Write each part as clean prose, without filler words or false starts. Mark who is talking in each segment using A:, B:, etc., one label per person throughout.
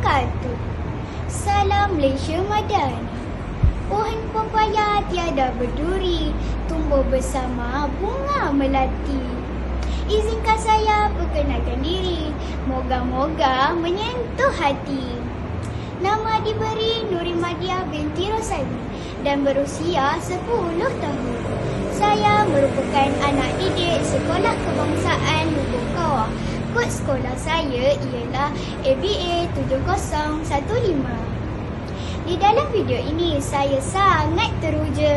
A: wabarakatuh. Salam Malaysia Madani. Pohon pepaya tiada berduri, tumbuh bersama bunga melati. Izinkan saya perkenalkan diri, moga-moga menyentuh hati. Nama diberi Nurimadia binti Rosali dan berusia 10 tahun. Saya merupakan anak didik Sekolah Kebangsaan Lubuk Kawah. Kod sekolah saya ialah ABA 7015. Di dalam video ini saya sangat teruja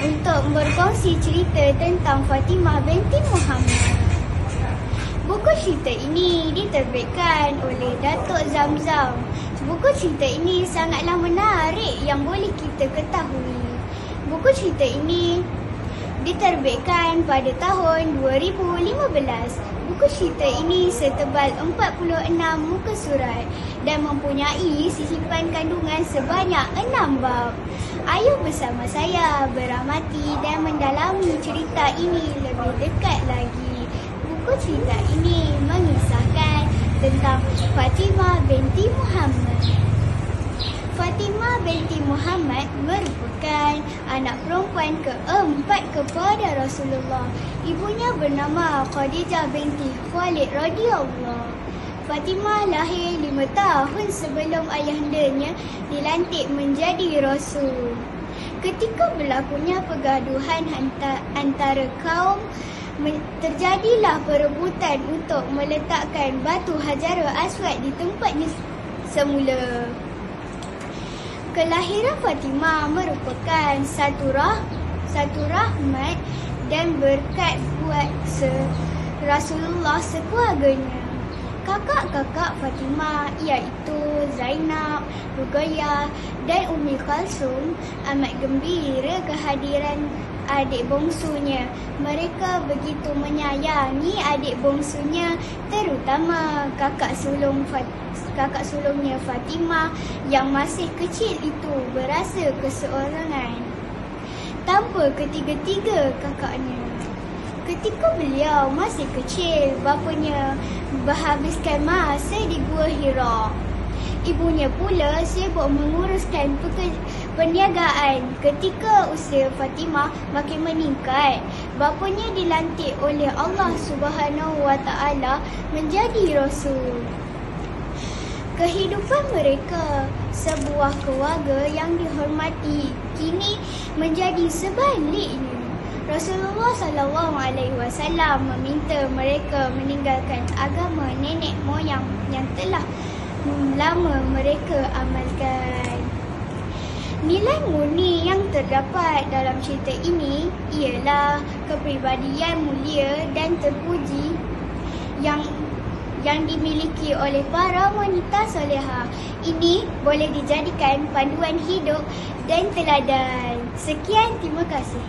A: untuk berkongsi cerita tentang Fatimah binti Muhammad. Buku cerita ini diterbitkan oleh Datuk Zamzam. Buku cerita ini sangatlah menarik yang boleh kita ketahui. Buku cerita ini diterbitkan pada tahun 2015. Buku cerita ini setebal 46 muka surat dan mempunyai sisipan kandungan sebanyak 6 bab. Ayo bersama saya beramati dan mendalami cerita ini lebih dekat lagi. Buku cerita ini mengisahkan tentang Fatimah binti Muhammad. Fatimah binti Muhammad merupakan anak perempuan keempat kepada Rasulullah. Ibunya bernama Khadijah binti Khuwailid radhiyallahu. Fatimah lahir 5 tahun sebelum ayahandanya dilantik menjadi rasul. Ketika berlakunya pergaduhan antara kaum, terjadilah perebutan untuk meletakkan batu Hajarul Aswad di tempatnya semula. Kelahiran Fatimah merupakan satu rahmat dan berkat buat Rasulullah sekeluarganya. Kakak-kakak Fatimah iaitu Zainab, Ruqayyah dan Ummi Kalsum amat gembira kehadiran adik bongsunya. Mereka begitu menyayangi adik bongsunya, terutama kakak sulungnya Fatimah yang masih kecil itu berasa keseorangan tanpa ketiga-tiga kakaknya. Ketika beliau masih kecil, bapanya berhabiskan masa di Gua Hira. Ibunya pula sibuk menguruskan perniagaan. Ketika usia Fatimah makin meningkat, bapanya dilantik oleh Allah Subhanahu Wa Taala menjadi rasul. Kehidupan mereka, sebuah keluarga yang dihormati, kini menjadi sebaliknya. Rasulullah SAW meminta mereka meninggalkan agama nenek moyang yang telah lama mereka amalkan. Nilai murni yang terdapat dalam cerita ini ialah kepribadian mulia dan terpuji yang dimiliki oleh para wanita solehah. Ini boleh dijadikan panduan hidup dan teladan. Sekian, terima kasih.